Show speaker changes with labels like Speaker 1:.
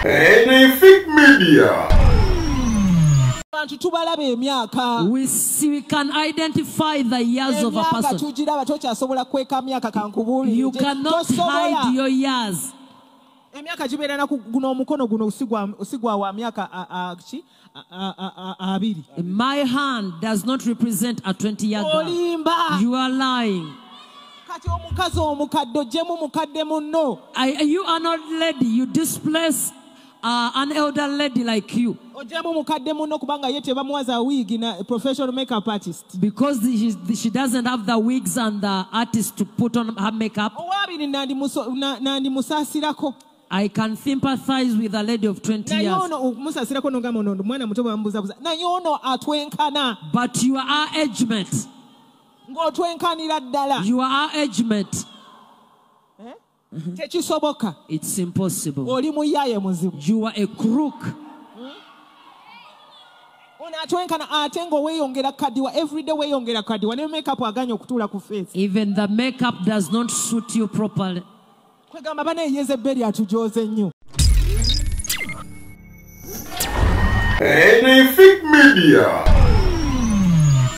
Speaker 1: Anything media.
Speaker 2: We can identify the years of a person. You cannot hide your years. My hand does not represent a 20-year girl. You are lying. You are not lady. You displace an elder lady like you.
Speaker 3: Professional makeup artist.
Speaker 2: Because she doesn't have the wigs and the artist to put on her makeup. I can sympathize with a lady of 20 years. But you are our age mate. You are our age mate. It's impossible. You are a crook. Even the makeup does not suit you properly.
Speaker 1: Anything media.